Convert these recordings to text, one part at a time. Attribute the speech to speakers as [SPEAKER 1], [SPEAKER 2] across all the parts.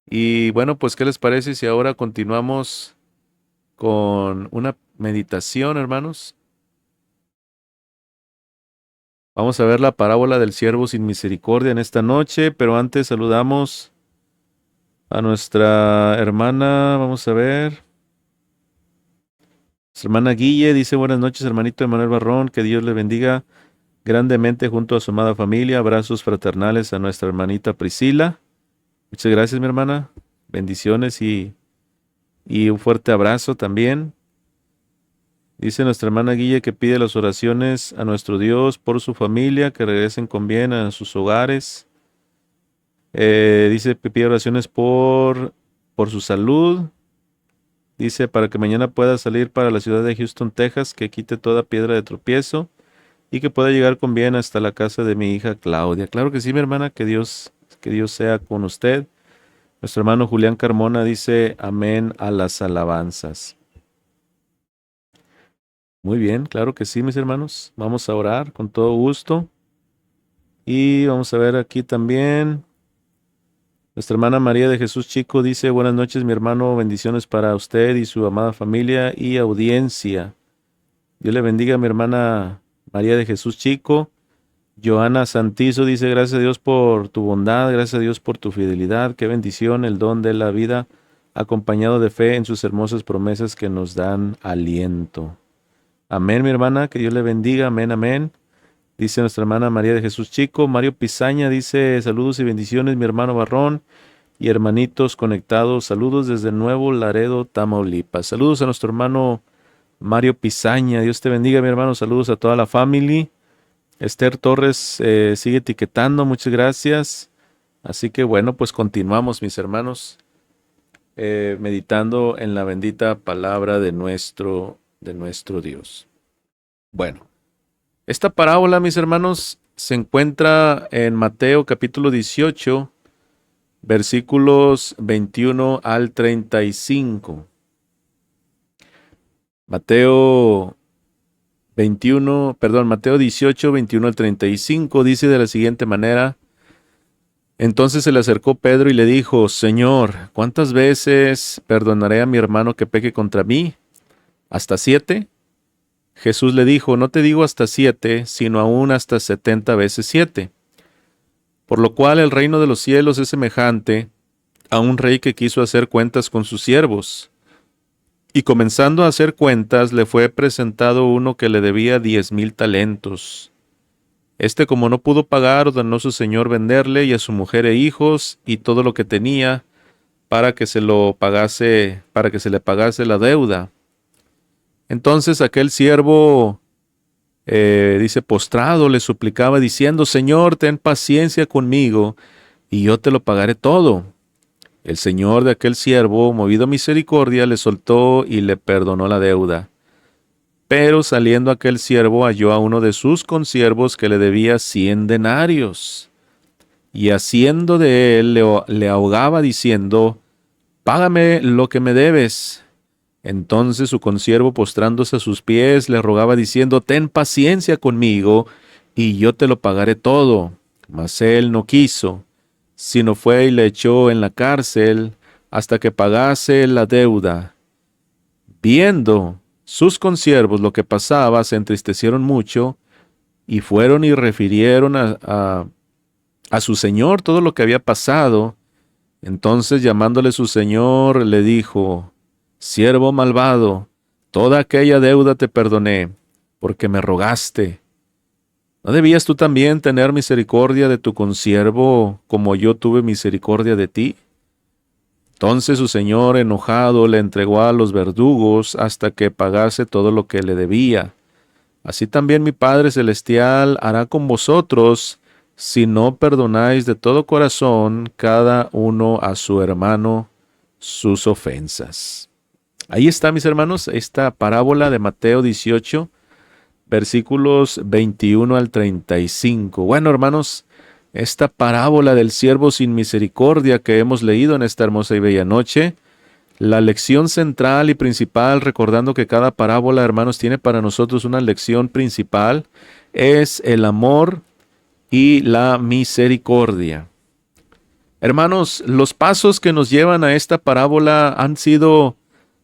[SPEAKER 1] Y bueno, pues, ¿qué les parece si ahora continuamos con una meditación, hermanos? Vamos a ver la parábola del siervo sin misericordia en esta noche, pero antes saludamos a nuestra hermana, vamos a ver. Nuestra hermana Guille dice buenas noches, hermanito Emanuel Barrón, que Dios le bendiga grandemente junto a su amada familia. Abrazos fraternales a nuestra hermanita Priscila. Muchas gracias, mi hermana. Bendiciones y un fuerte abrazo también. Dice nuestra hermana Guille que pide las oraciones a nuestro Dios por su familia, que regresen con bien a sus hogares. Dice que pide oraciones por su salud. Dice para que mañana pueda salir para la ciudad de Houston, Texas, que quite toda piedra de tropiezo y que pueda llegar con bien hasta la casa de mi hija Claudia. Claro que sí, mi hermana, que Dios sea con usted. Nuestro hermano Julián Carmona dice amén a las alabanzas. Muy bien, claro que sí, mis hermanos. Vamos a orar con todo gusto. Y vamos a ver aquí también. Nuestra hermana María de Jesús Chico dice, buenas noches, mi hermano, bendiciones para usted y su amada familia y audiencia. Dios le bendiga a mi hermana María de Jesús Chico. Joana Santizo dice, gracias a Dios por tu bondad, gracias a Dios por tu fidelidad, qué bendición el don de la vida, acompañado de fe en sus hermosas promesas que nos dan aliento. Amén, mi hermana, que Dios le bendiga, amén, amén. Dice nuestra hermana María de Jesús Chico. Mario Pizaña dice, saludos y bendiciones, mi hermano Barrón y hermanitos conectados. Saludos desde Nuevo Laredo, Tamaulipas. Saludos a nuestro hermano Mario Pizaña. Dios te bendiga, mi hermano. Saludos a toda la familia. Esther Torres sigue etiquetando. Muchas gracias. Así que bueno, pues continuamos, mis hermanos, meditando en la bendita palabra de nuestro Dios. Bueno. Esta parábola, mis hermanos, se encuentra en Mateo capítulo 18, versículos 21 al 35. Mateo 18, 21 al 35 dice de la siguiente manera: Entonces se le acercó Pedro y le dijo, Señor, ¿cuántas veces perdonaré a mi hermano que peque contra mí? ¿Hasta 7? Jesús le dijo, no te digo hasta 7, sino aún hasta 70 veces 7. Por lo cual el reino de los cielos es semejante a un rey que quiso hacer cuentas con sus siervos. Y comenzando a hacer cuentas, le fue presentado uno que le debía 10,000 talentos. Este, como no pudo pagar, ordenó su señor venderle y a su mujer e hijos y todo lo que tenía para que se le pagase la deuda. Entonces aquel siervo dice, postrado, le suplicaba diciendo, Señor, ten paciencia conmigo, y yo te lo pagaré todo. El señor de aquel siervo, movido a misericordia, le soltó y le perdonó la deuda. Pero saliendo aquel siervo halló a uno de sus consiervos que le debía 100 denarios. Y haciendo de él le ahogaba diciendo, Págame lo que me debes. Entonces su consiervo, postrándose a sus pies, le rogaba diciendo, Ten paciencia conmigo, y yo te lo pagaré todo. Mas él no quiso, sino fue y le echó en la cárcel hasta que pagase la deuda. Viendo sus consiervos lo que pasaba, se entristecieron mucho, y fueron y refirieron a su señor todo lo que había pasado. Entonces, llamándole su señor, le dijo, Siervo malvado, toda aquella deuda te perdoné, porque me rogaste. ¿No debías tú también tener misericordia de tu consiervo, como yo tuve misericordia de ti? Entonces su señor, enojado, le entregó a los verdugos hasta que pagase todo lo que le debía. Así también mi Padre Celestial hará con vosotros, si no perdonáis de todo corazón cada uno a su hermano sus ofensas. Ahí está, mis hermanos, esta parábola de Mateo 18, versículos 21 al 35. Bueno, hermanos, esta parábola del siervo sin misericordia que hemos leído en esta hermosa y bella noche, la lección central y principal, recordando que cada parábola, hermanos, tiene para nosotros una lección principal, es el amor y la misericordia. Hermanos, los pasos que nos llevan a esta parábola han sido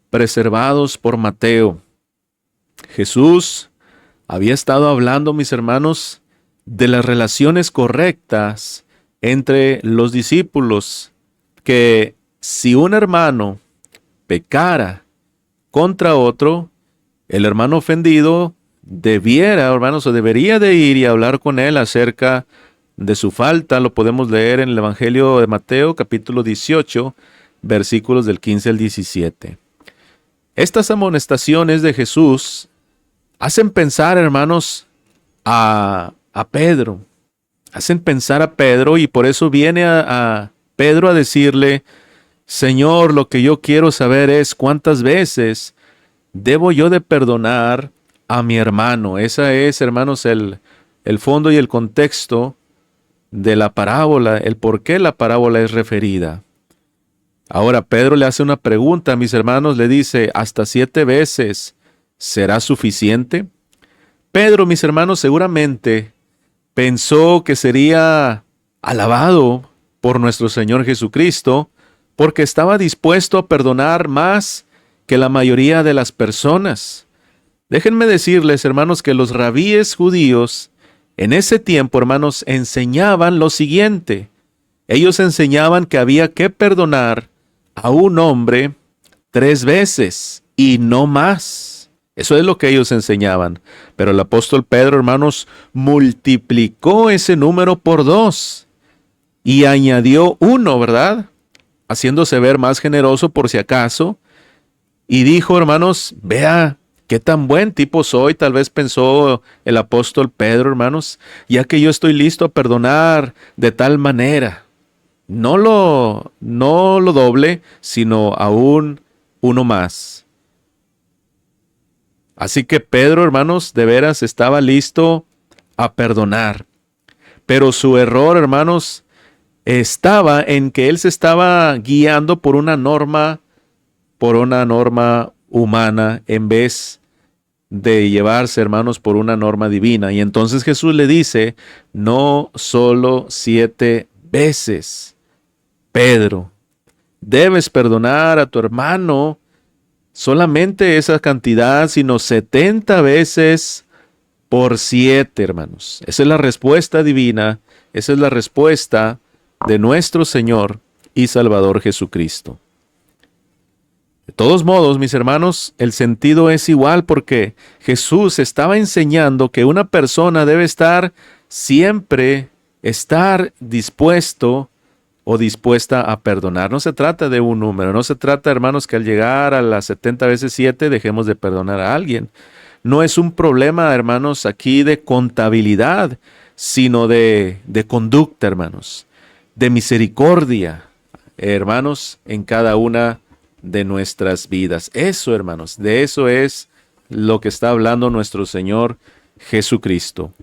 [SPEAKER 1] preservados por Mateo. Jesús había estado hablando, mis hermanos, de las relaciones correctas entre los discípulos, que si un hermano pecara contra otro, el hermano ofendido debiera, hermanos, o debería de ir y hablar con él acerca de su falta. Lo podemos leer en el Evangelio de Mateo, capítulo 18, versículos del 15 al 17. Estas amonestaciones de Jesús hacen pensar, hermanos, a Pedro. Hacen pensar a Pedro, y por eso viene a Pedro a decirle: Señor, lo que yo quiero saber es cuántas veces debo yo de perdonar a mi hermano. Esa es, hermanos, el fondo y el contexto de la parábola, el por qué la parábola es referida. Ahora Pedro le hace una pregunta, mis hermanos, le dice: ¿hasta 7 veces será suficiente? Pedro, mis hermanos, seguramente pensó que sería alabado por nuestro Señor Jesucristo porque estaba dispuesto a perdonar más que la mayoría de las personas. Déjenme decirles, hermanos, que los rabíes judíos en ese tiempo, hermanos, enseñaban lo siguiente. Ellos enseñaban que había que perdonar a un hombre 3 veces y no más. Eso es lo que ellos enseñaban. Pero el apóstol Pedro, hermanos, multiplicó ese número por 2 y añadió 1, ¿verdad? Haciéndose ver más generoso por si acaso. Y dijo, hermanos, vea qué tan buen tipo soy, tal vez pensó el apóstol Pedro, hermanos, ya que yo estoy listo a perdonar de tal manera. No lo doble, sino aún 1 más. Así que Pedro, hermanos, de veras estaba listo a perdonar. Pero su error, hermanos, estaba en que él se estaba guiando por una norma humana en vez de llevarse, hermanos, por una norma divina. Y entonces Jesús le dice: no solo 7 veces. Pedro, debes perdonar a tu hermano solamente esa cantidad, sino 70 veces por 7, hermanos. Esa es la respuesta divina, esa es la respuesta de nuestro Señor y Salvador Jesucristo. De todos modos, mis hermanos, el sentido es igual, porque Jesús estaba enseñando que una persona debe siempre estar dispuesto o dispuesta a perdonar. No se trata de un número, no se trata, hermanos, que al llegar a las 70 veces 7 dejemos de perdonar a alguien. No es un problema, hermanos, aquí de contabilidad, sino de conducta, hermanos, de misericordia, hermanos, en cada una de nuestras vidas. Eso, hermanos, de eso es lo que está hablando nuestro Señor Jesucristo.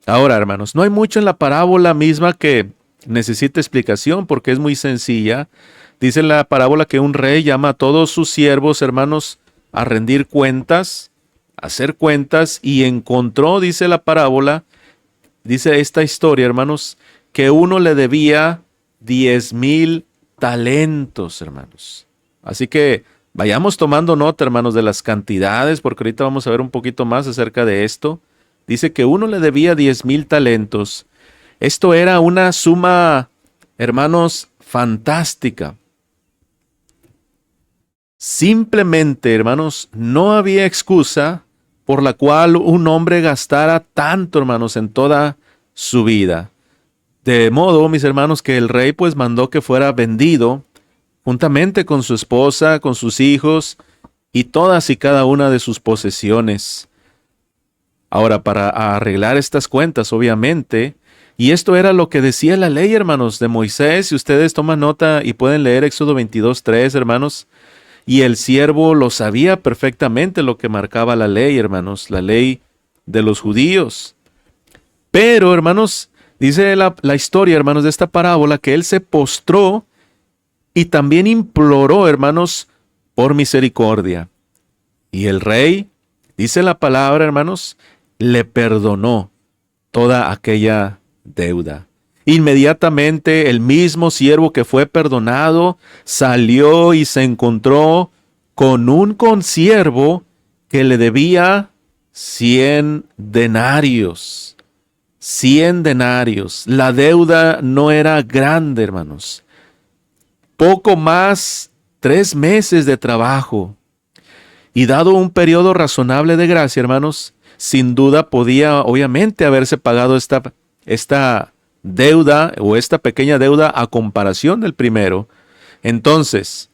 [SPEAKER 1] Ahora, hermanos, no hay mucho en la parábola misma que necesita explicación, porque es muy sencilla. Dice la parábola que un rey llama a todos sus siervos, hermanos, a rendir cuentas, a hacer cuentas, y encontró, dice la parábola, dice esta historia, hermanos, que uno le debía 10,000 talentos, hermanos. Así que vayamos tomando nota, hermanos, de las cantidades, porque ahorita vamos a ver un poquito más acerca de esto. Dice que uno le debía 10,000 talentos. Esto era una suma, hermanos, fantástica. Simplemente, hermanos, no había excusa por la cual un hombre gastara tanto, hermanos, en toda su vida. De modo, mis hermanos, que el rey pues mandó que fuera vendido juntamente con su esposa, con sus hijos y todas y cada una de sus posesiones. Ahora, para arreglar estas cuentas, obviamente, y esto era lo que decía la ley, hermanos, de Moisés. Si ustedes toman nota y pueden leer Éxodo 22:3, hermanos, y el siervo lo sabía perfectamente lo que marcaba la ley, hermanos, la ley de los judíos. Pero, hermanos, dice la historia, hermanos, de esta parábola, que él se postró y también imploró, hermanos, por misericordia. Y el rey, dice la palabra, hermanos, le perdonó toda aquella deuda. Inmediatamente el mismo siervo que fue perdonado salió y se encontró con un consiervo que le debía 100 denarios. 100 denarios. La deuda no era grande, hermanos. Poco más 3 meses de trabajo. Y dado un periodo razonable de gracia, hermanos, sin duda podía obviamente haberse pagado esta deuda o esta pequeña deuda a comparación del primero. Entonces,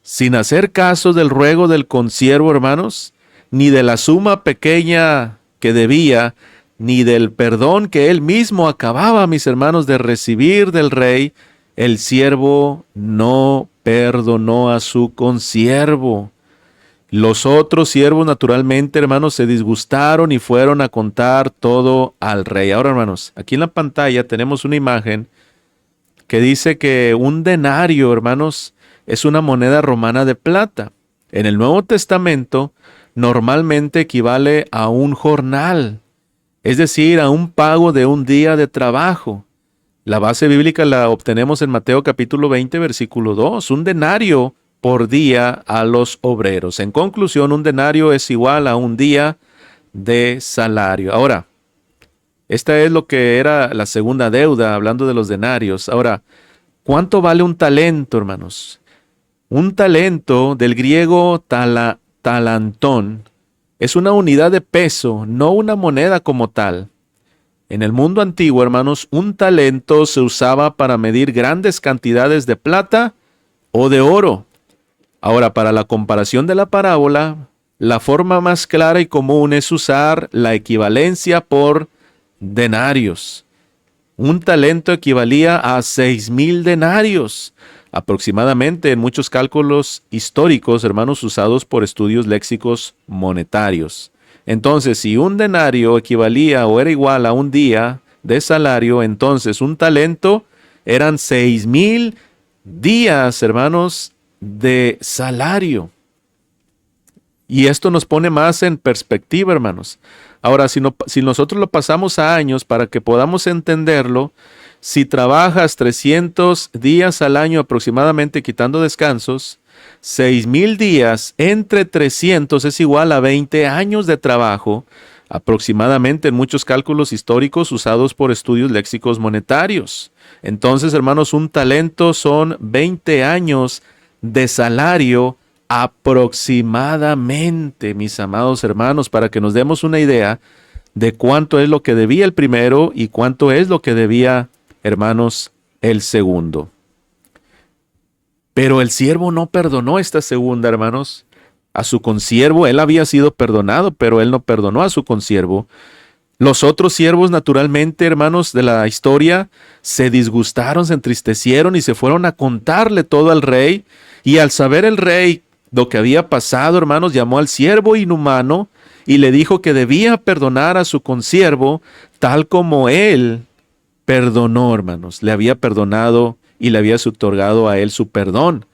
[SPEAKER 1] sin hacer caso del ruego del consiervo, hermanos, ni de la suma pequeña que debía, ni del perdón que él mismo acababa, mis hermanos, de recibir del rey, el siervo no perdonó a su consiervo. Los otros siervos, naturalmente, hermanos, se disgustaron y fueron a contar todo al rey. Ahora, hermanos, aquí en la pantalla tenemos una imagen que dice que un denario, hermanos, es una moneda romana de plata. En el Nuevo Testamento, normalmente equivale a un jornal, es decir, a un pago de un día de trabajo. La base bíblica la obtenemos en Mateo capítulo 20, versículo 2. Un denario por día a los obreros. En conclusión, un denario es igual a un día de salario. Ahora, esta es lo que era la segunda deuda, hablando de los denarios. Ahora, ¿cuánto vale un talento, hermanos? Un talento, del griego talantón, es una unidad de peso, no una moneda como tal. En el mundo antiguo, hermanos, un talento se usaba para medir grandes cantidades de plata o de oro. Ahora, para la comparación de la parábola, la forma más clara y común es usar la equivalencia por denarios. Un talento equivalía a 6,000 denarios, aproximadamente en muchos cálculos históricos, hermanos, usados por estudios léxicos monetarios. Entonces, si un denario equivalía o era igual a un día de salario, entonces un talento eran 6,000 días, hermanos, de salario. Y esto nos pone más en perspectiva, hermanos. Ahora, si nosotros lo pasamos a años para que podamos entenderlo, si trabajas 300 días al año aproximadamente, quitando descansos, 6,000 días entre 300 es igual a 20 años de trabajo, aproximadamente en muchos cálculos históricos usados por estudios léxicos monetarios. Entonces, hermanos, un talento son 20 años de salario aproximadamente, mis amados hermanos, para que nos demos una idea de cuánto es lo que debía el primero y cuánto es lo que debía, hermanos, el segundo. Pero el siervo no perdonó esta segunda, hermanos, a su consiervo. Él había sido perdonado, pero él no perdonó a su consiervo. Los otros siervos, naturalmente, hermanos, de la historia, se disgustaron, se entristecieron y se fueron a contarle todo al rey. Y al saber el rey lo que había pasado, hermanos, llamó al siervo inhumano y le dijo que debía perdonar a su consiervo, tal como él perdonó, hermanos. Le había perdonado y le había otorgado a él su perdón.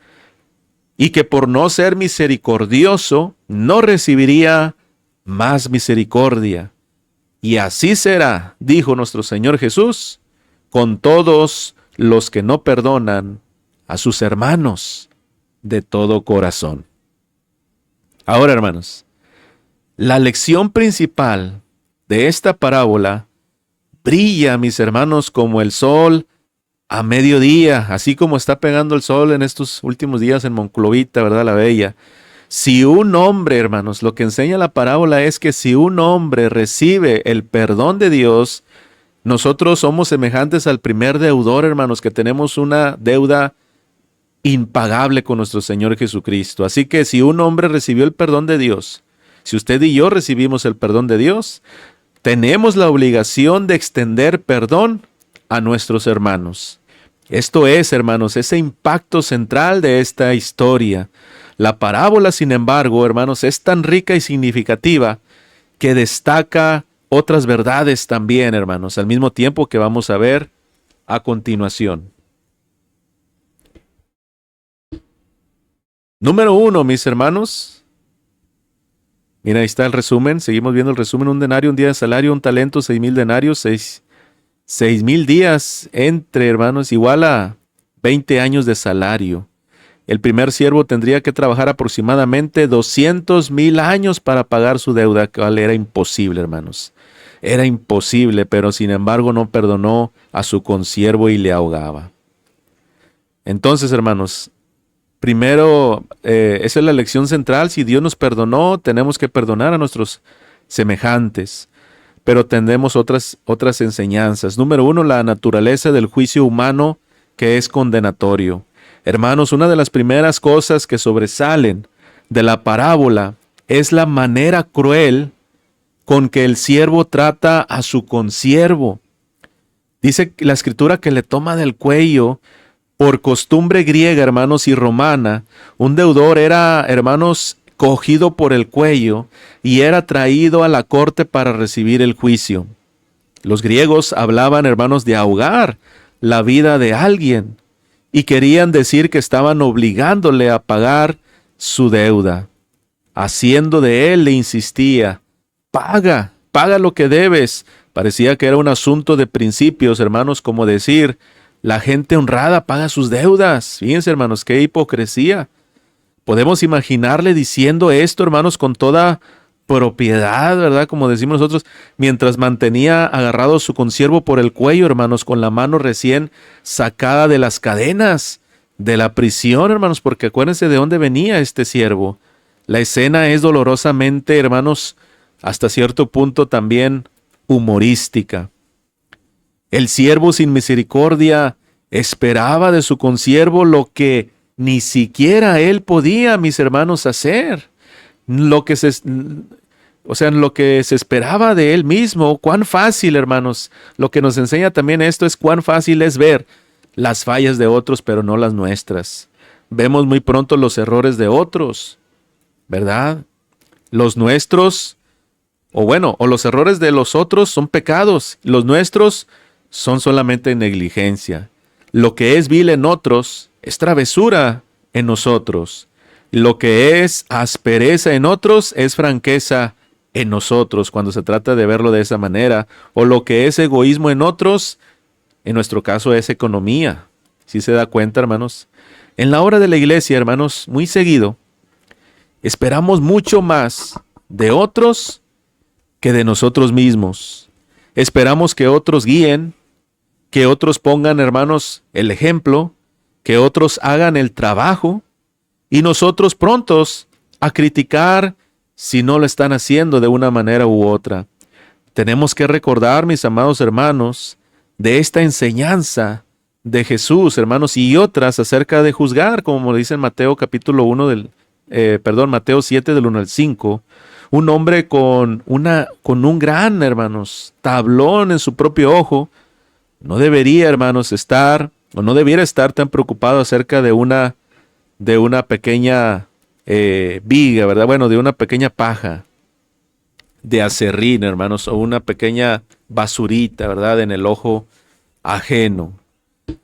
[SPEAKER 1] Y que por no ser misericordioso, no recibiría más misericordia. Y así será, dijo nuestro Señor Jesús, con todos los que no perdonan a sus hermanos de todo corazón. Ahora, hermanos, la lección principal de esta parábola brilla, mis hermanos, como el sol a mediodía, así como está pegando el sol en estos últimos días en Monclovita, ¿verdad? La Bella. Si un hombre, hermanos, lo que enseña la parábola es que si un hombre recibe el perdón de Dios, nosotros somos semejantes al primer deudor, hermanos, que tenemos una deuda impagable con nuestro Señor Jesucristo. Así que si un hombre recibió el perdón de Dios, si usted y yo recibimos el perdón de Dios, tenemos la obligación de extender perdón a nuestros hermanos. Esto es, hermanos, ese impacto central de esta historia. La parábola, sin embargo, hermanos, es tan rica y significativa que destaca otras verdades también, hermanos, al mismo tiempo que vamos a ver a continuación. Número 1, mis hermanos. Mira, ahí está el resumen. Seguimos viendo el resumen. Un denario, un día de salario, un talento, 6,000 denarios, 6,000 días entre, hermanos, igual a 20 años de salario. El primer siervo tendría que trabajar aproximadamente 200,000 años para pagar su deuda, que era imposible, hermanos. Era imposible, pero sin embargo no perdonó a su consiervo y le ahogaba. Entonces, hermanos, primero, esa es la lección central. Si Dios nos perdonó, tenemos que perdonar a nuestros semejantes. Pero tenemos otras enseñanzas. Número uno, la naturaleza del juicio humano que es condenatorio. Hermanos, una de las primeras cosas que sobresalen de la parábola es la manera cruel con que el siervo trata a su consiervo. Dice la escritura que le toma del cuello. Por costumbre griega, hermanos, y romana, un deudor era, hermanos, cogido por el cuello y era traído a la corte para recibir el juicio. Los griegos hablaban, hermanos, de ahogar la vida de alguien y querían decir que estaban obligándole a pagar su deuda. Haciendo de él, le insistía, paga lo que debes. Parecía que era un asunto de principios, hermanos, como decir, la gente honrada paga sus deudas. Fíjense, hermanos, qué hipocresía. Podemos imaginarle diciendo esto, hermanos, con toda propiedad, ¿verdad? Como decimos nosotros, mientras mantenía agarrado a su consiervo por el cuello, hermanos, con la mano recién sacada de las cadenas de la prisión, hermanos, porque acuérdense de dónde venía este siervo. La escena es dolorosamente, hermanos, hasta cierto punto también humorística. El siervo sin misericordia esperaba de su consiervo lo que ni siquiera él podía, mis hermanos, hacer. Lo que se esperaba de él mismo. Cuán fácil, hermanos. Lo que nos enseña también esto es cuán fácil es ver las fallas de otros, pero no las nuestras. Vemos muy pronto los errores de otros, ¿verdad? Los nuestros, o los errores de los otros son pecados. Los nuestros son solamente negligencia. Lo que es vil en otros es travesura en nosotros. Lo que es aspereza en otros es franqueza en nosotros, cuando se trata de verlo de esa manera. O lo que es egoísmo en otros, en nuestro caso es economía. ¿Sí se da cuenta, hermanos? En la hora de la iglesia, hermanos, muy seguido, esperamos mucho más de otros que de nosotros mismos. Esperamos que otros guíen, que otros pongan, hermanos, el ejemplo, que otros hagan el trabajo, y nosotros prontos a criticar si no lo están haciendo de una manera u otra. Tenemos que recordar, mis amados hermanos, de esta enseñanza de Jesús, hermanos, y otras acerca de juzgar, como dice en Mateo capítulo 1 Mateo 7 del 1 al 5. Un hombre con un gran, hermanos, tablón en su propio ojo, no debería, hermanos, no debiera estar tan preocupado acerca de una pequeña viga, ¿verdad? Bueno, de una pequeña paja de aserrín, hermanos, o una pequeña basurita, ¿verdad? En el ojo ajeno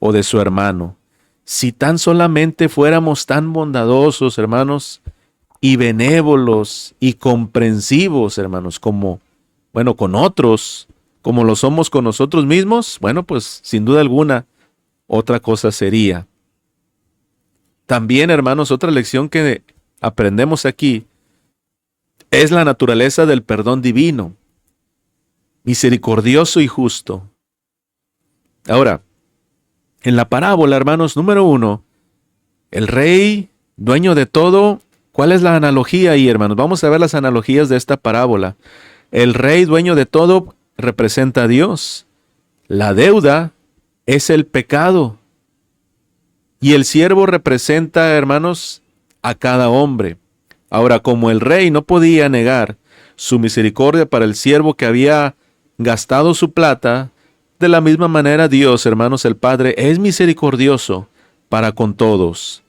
[SPEAKER 1] o de su hermano. Si tan solamente fuéramos tan bondadosos, hermanos, y benévolos y comprensivos, hermanos, con otros, como lo somos con nosotros mismos, bueno, pues sin duda alguna, otra cosa sería. También, hermanos, otra lección que aprendemos aquí es la naturaleza del perdón divino, misericordioso y justo. Ahora, en la parábola, hermanos, número 1, el rey, dueño de todo, ¿cuál es la analogía ahí, hermanos? Vamos a ver las analogías de esta parábola. El rey, dueño de todo, representa a Dios. La deuda es el pecado. Y el siervo representa, hermanos, a cada hombre. Ahora, como el rey no podía negar su misericordia para el siervo que había gastado su plata, de la misma manera Dios, hermanos, el Padre, es misericordioso para con todos.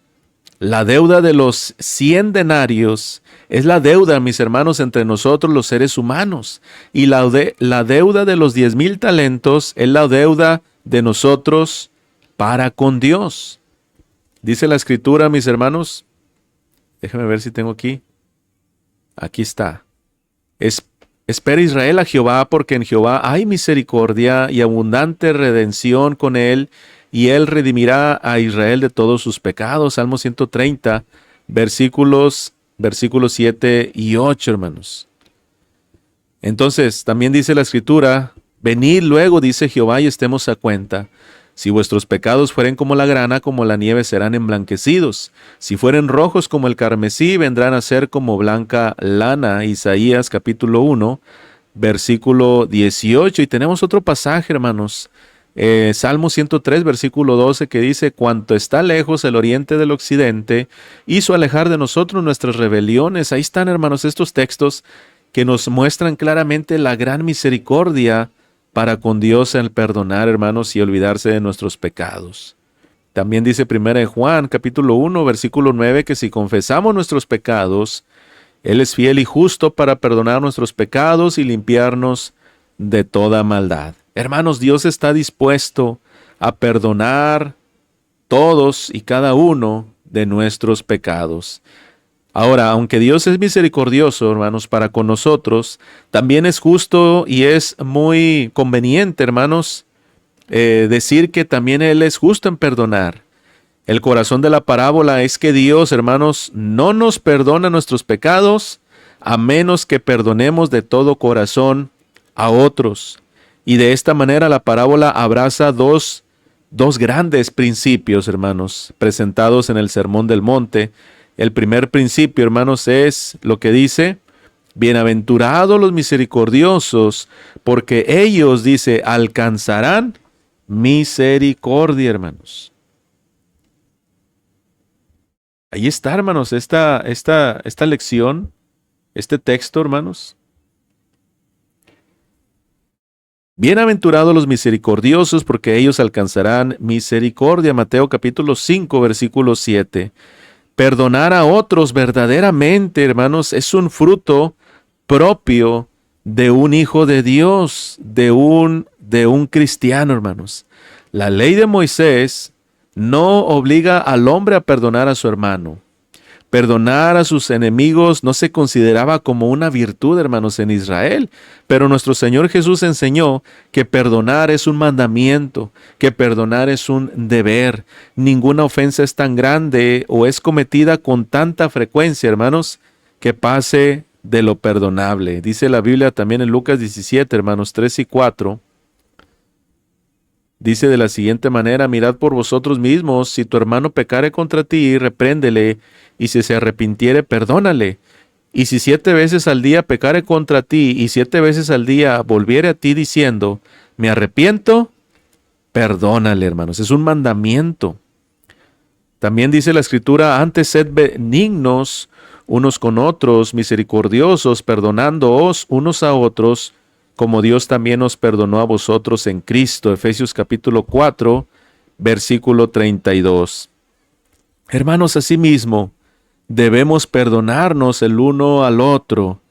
[SPEAKER 1] La deuda de los 100 denarios es la deuda, mis hermanos, entre nosotros los seres humanos. Y la deuda de los 10,000 talentos es la deuda de nosotros para con Dios. Dice la Escritura, mis hermanos, déjenme ver si tengo aquí. Aquí está. Es Espera Israel a Jehová, porque en Jehová hay misericordia y abundante redención con él, y él redimirá a Israel de todos sus pecados. Salmo 130, versículos 7 y 8, hermanos. Entonces, también dice la Escritura, venid luego, dice Jehová, y estemos a cuenta. Si vuestros pecados fueren como la grana, como la nieve serán emblanquecidos. Si fueren rojos como el carmesí, vendrán a ser como blanca lana. Isaías capítulo 1, versículo 18. Y tenemos otro pasaje, hermanos. Salmo 103, versículo 12, que dice, cuanto está lejos el oriente del occidente, hizo alejar de nosotros nuestras rebeliones. Ahí están, hermanos, estos textos que nos muestran claramente la gran misericordia para con Dios el perdonar, hermanos, y olvidarse de nuestros pecados. También dice 1 Juan, capítulo 1, versículo 9, que si confesamos nuestros pecados, Él es fiel y justo para perdonar nuestros pecados y limpiarnos de toda maldad. Hermanos, Dios está dispuesto a perdonar todos y cada uno de nuestros pecados. Ahora, aunque Dios es misericordioso, hermanos, para con nosotros, también es justo y es muy conveniente, hermanos, decir que también Él es justo en perdonar. El corazón de la parábola es que Dios, hermanos, no nos perdona nuestros pecados a menos que perdonemos de todo corazón a otros. Y de esta manera la parábola abraza dos grandes principios, hermanos, presentados en el Sermón del Monte. El primer principio, hermanos, es lo que dice, bienaventurados los misericordiosos, porque ellos, dice, alcanzarán misericordia, hermanos. Ahí está, hermanos, esta lección, este texto, hermanos. Bienaventurados los misericordiosos, porque ellos alcanzarán misericordia. Mateo capítulo 5, versículo 7. Perdonar a otros verdaderamente, hermanos, es un fruto propio de un hijo de Dios, de un cristiano, hermanos. La ley de Moisés no obliga al hombre a perdonar a su hermano. Perdonar a sus enemigos no se consideraba como una virtud, hermanos, en Israel, pero nuestro Señor Jesús enseñó que perdonar es un mandamiento, que perdonar es un deber. Ninguna ofensa es tan grande o es cometida con tanta frecuencia, hermanos, que pase de lo perdonable. Dice la Biblia también en Lucas 17, hermanos, 3 y 4. Dice de la siguiente manera, mirad por vosotros mismos, si tu hermano pecare contra ti, repréndele, y si se arrepintiere, perdónale. Y si 7 veces al día pecare contra ti, y 7 veces al día volviere a ti diciendo, me arrepiento, perdónale, hermanos. Es un mandamiento. También dice la Escritura, antes sed benignos unos con otros, misericordiosos, perdonándoos unos a otros, como Dios también os perdonó a vosotros en Cristo. Efesios capítulo 4, versículo 32. Hermanos, asimismo, debemos perdonarnos el uno al otro,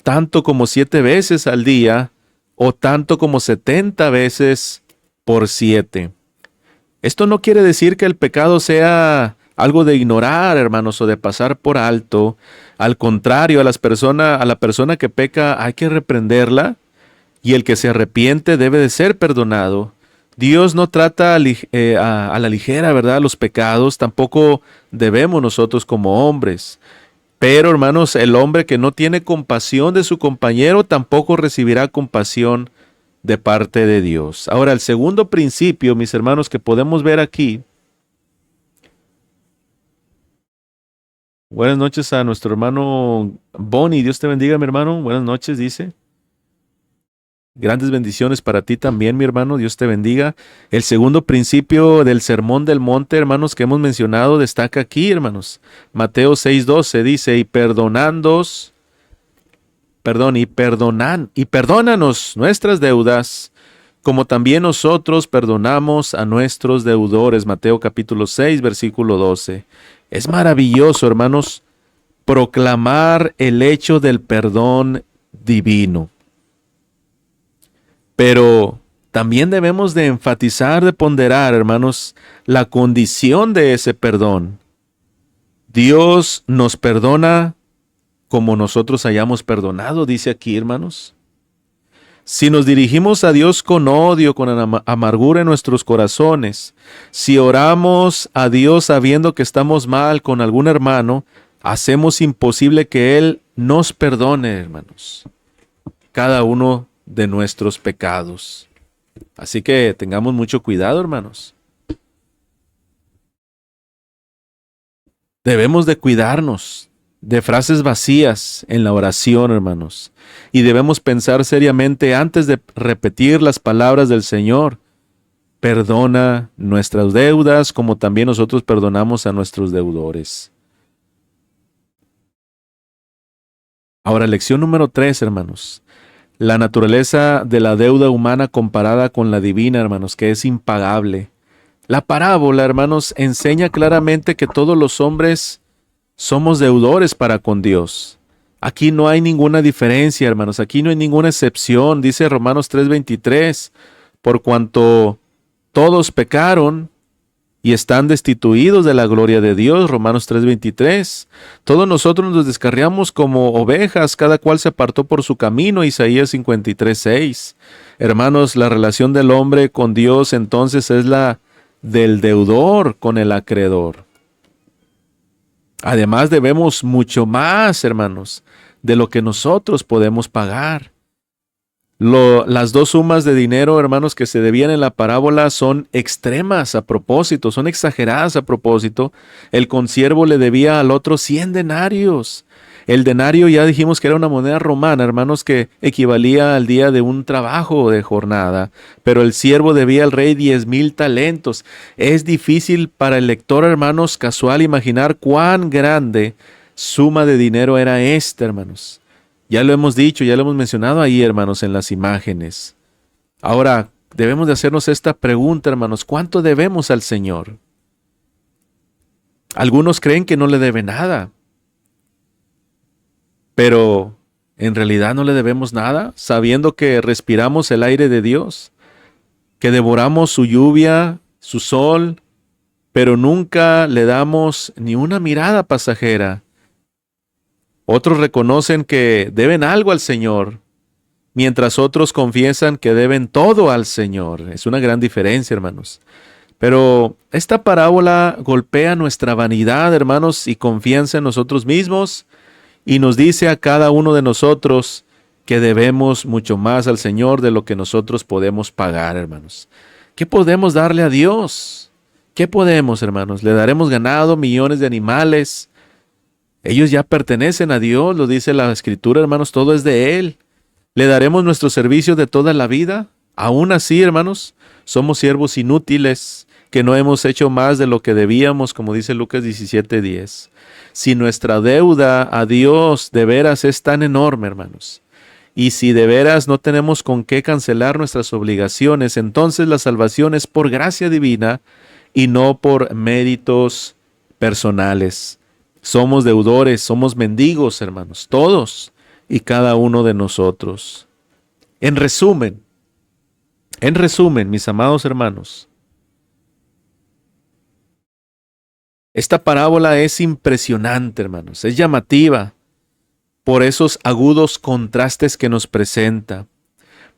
[SPEAKER 1] tanto como 7 veces al día, o tanto como 70 veces por 7. Esto no quiere decir que el pecado sea algo de ignorar, hermanos, o de pasar por alto. Al contrario, a la persona que peca hay que reprenderla, y el que se arrepiente debe de ser perdonado. Dios no trata a la ligera, ¿verdad?, los pecados, tampoco debemos nosotros como hombres. Pero, hermanos, el hombre que no tiene compasión de su compañero tampoco recibirá compasión de parte de Dios. Ahora, el segundo principio, mis hermanos, que podemos ver aquí. Buenas noches a nuestro hermano Bonnie. Dios te bendiga, mi hermano. Buenas noches, dice. Grandes bendiciones para ti también, mi hermano. Dios te bendiga. El segundo principio del Sermón del Monte, hermanos, que hemos mencionado, destaca aquí, hermanos. Mateo 6:12 dice, y perdónanos nuestras deudas, como también nosotros perdonamos a nuestros deudores. Mateo capítulo 6, versículo 12. Es maravilloso, hermanos, proclamar el hecho del perdón divino. Pero también debemos de enfatizar, de ponderar, hermanos, la condición de ese perdón. Dios nos perdona como nosotros hayamos perdonado, dice aquí, hermanos. Si nos dirigimos a Dios con odio, con amargura en nuestros corazones, si oramos a Dios sabiendo que estamos mal con algún hermano, hacemos imposible que Él nos perdone, hermanos, cada uno de nuestros pecados. Así que tengamos mucho cuidado, hermanos. Debemos de cuidarnos de frases vacías en la oración, hermanos. Y debemos pensar seriamente antes de repetir las palabras del Señor. Perdona nuestras deudas como también nosotros perdonamos a nuestros deudores. Ahora, lección número 3, hermanos. La naturaleza de la deuda humana comparada con la divina, hermanos, que es impagable. La parábola, hermanos, enseña claramente que todos los hombres somos deudores para con Dios. Aquí no hay ninguna diferencia, hermanos. Aquí no hay ninguna excepción. Dice Romanos 3:23, por cuanto todos pecaron y están destituidos de la gloria de Dios. Romanos 3:23. Todos nosotros nos descarriamos como ovejas, cada cual se apartó por su camino. Isaías 53:6. Hermanos, la relación del hombre con Dios entonces es la del deudor con el acreedor. Además debemos mucho más, hermanos, de lo que nosotros podemos pagar. Las dos sumas de dinero, hermanos, que se debían en la parábola son extremas a propósito, son exageradas a propósito. El consiervo le debía al otro 100 denarios. El denario ya dijimos que era una moneda romana, hermanos, que equivalía al día de un trabajo de jornada. Pero el siervo debía al rey 10,000 talentos. Es difícil para el lector, hermanos, casual imaginar cuán grande suma de dinero era esta, hermanos. Ya lo hemos dicho, ya lo hemos mencionado ahí, hermanos, en las imágenes. Ahora, debemos de hacernos esta pregunta, hermanos. ¿Cuánto debemos al Señor? Algunos creen que no le debe nada. Pero en realidad no le debemos nada, sabiendo que respiramos el aire de Dios, que devoramos su lluvia, su sol, pero nunca le damos ni una mirada pasajera. Otros reconocen que deben algo al Señor, mientras otros confiesan que deben todo al Señor. Es una gran diferencia, hermanos. Pero esta parábola golpea nuestra vanidad, hermanos, y confianza en nosotros mismos, y nos dice a cada uno de nosotros que debemos mucho más al Señor de lo que nosotros podemos pagar, hermanos. ¿Qué podemos darle a Dios? ¿Qué podemos, hermanos? ¿Le daremos ganado, millones de animales? Ellos ya pertenecen a Dios, lo dice la Escritura, hermanos, todo es de Él. ¿Le daremos nuestro servicio de toda la vida? Aún así, hermanos, somos siervos inútiles, que no hemos hecho más de lo que debíamos, como dice Lucas 17:10. Si nuestra deuda a Dios de veras es tan enorme, hermanos, y si de veras no tenemos con qué cancelar nuestras obligaciones, entonces la salvación es por gracia divina y no por méritos personales. Somos deudores, somos mendigos, hermanos, todos y cada uno de nosotros. En resumen, mis amados hermanos, esta parábola es impresionante, hermanos, es llamativa por esos agudos contrastes que nos presenta.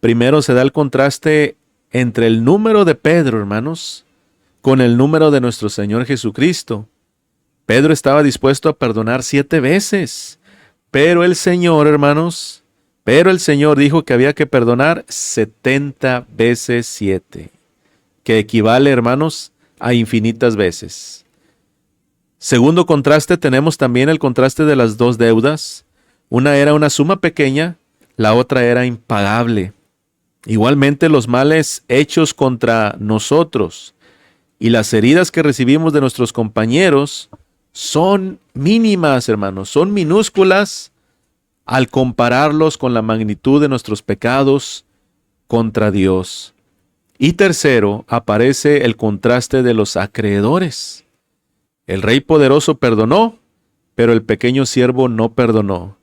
[SPEAKER 1] Primero se da el contraste entre el número de Pedro, hermanos, con el número de nuestro Señor Jesucristo. Pedro estaba dispuesto a perdonar 7 veces, pero el Señor, hermanos, dijo que había que perdonar 70 veces 7, que equivale, hermanos, a infinitas veces. Segundo contraste, tenemos también el contraste de las dos deudas. Una era una suma pequeña, la otra era impagable. Igualmente los males hechos contra nosotros y las heridas que recibimos de nuestros compañeros son mínimas, hermanos, son minúsculas al compararlos con la magnitud de nuestros pecados contra Dios. Y tercero, aparece el contraste de los acreedores. El rey poderoso perdonó, pero el pequeño siervo no perdonó.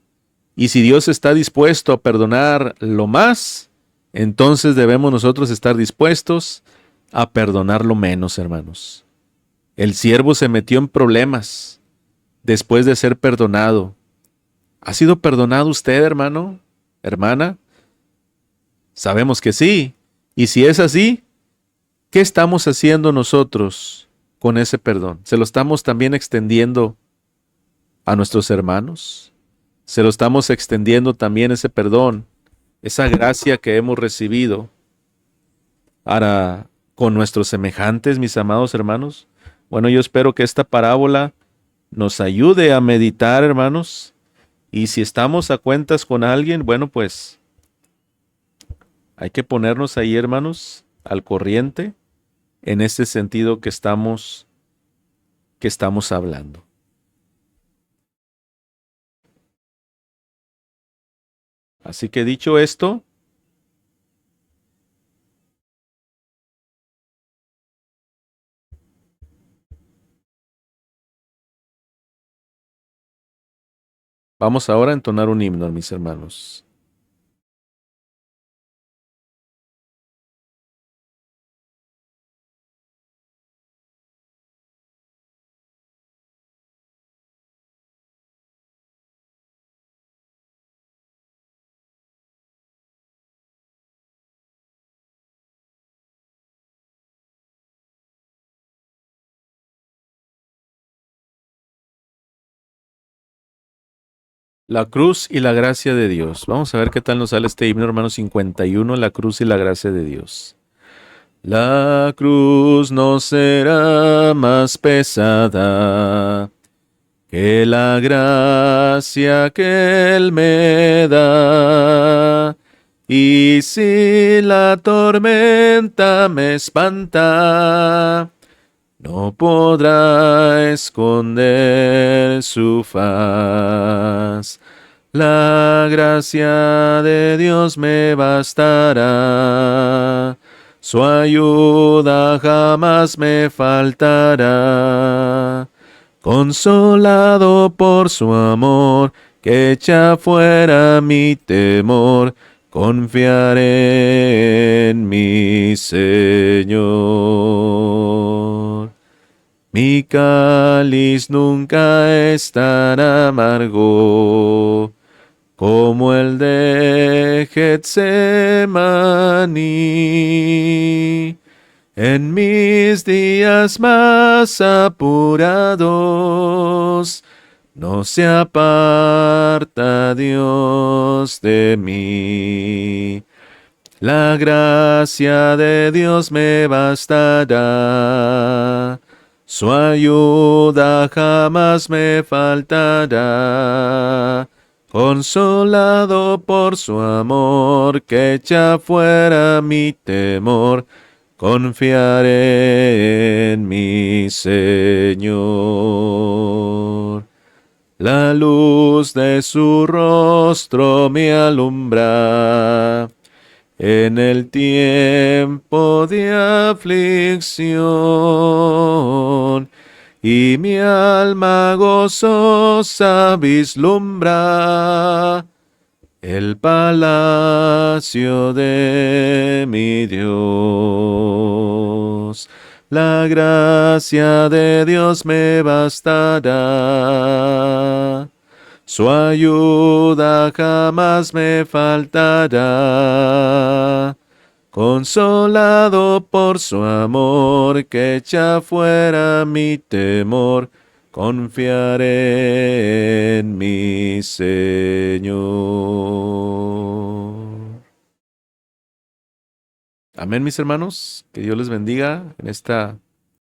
[SPEAKER 1] Y si Dios está dispuesto a perdonar lo más, entonces debemos nosotros estar dispuestos a perdonar lo menos, hermanos. El siervo se metió en problemas después de ser perdonado. ¿Ha sido perdonado usted, hermano, hermana? Sabemos que sí. Y si es así, ¿qué estamos haciendo nosotros con ese perdón? ¿Se lo estamos también extendiendo a nuestros hermanos? ¿Se lo estamos extendiendo también ese perdón, esa gracia que hemos recibido ahora con nuestros semejantes, mis amados hermanos? Bueno, yo espero que esta parábola nos ayude a meditar, hermanos. Y si estamos a cuentas con alguien, bueno, pues hay que ponernos ahí, hermanos, al corriente en este sentido que estamos hablando. Así que dicho esto, vamos ahora a entonar un himno, mis hermanos. La cruz y la gracia de Dios. Vamos a ver qué tal nos sale este himno, hermano 51, la cruz y la gracia de Dios. La cruz no será más pesada que la gracia que Él me da. Y si la tormenta me espanta, no podrá esconder su faz. La gracia de Dios me bastará. Su ayuda jamás me faltará. Consolado por su amor, que echa fuera mi temor, confiaré en mi Señor. Mi cáliz nunca es tan amargo como el de Getsemaní. En mis días más apurados, no se aparta Dios de mí. La gracia de Dios me bastará. Su ayuda jamás me faltará. Consolado por su amor, que echa fuera mi temor, confiaré en mi Señor. La luz de su rostro me alumbra en el tiempo de aflicción, y mi alma gozosa vislumbra el palacio de mi Dios. La gracia de Dios me bastará. Su ayuda jamás me faltará. Consolado por su amor, que echa fuera mi temor, confiaré en mi Señor. Amén, mis hermanos. Que Dios les bendiga en esta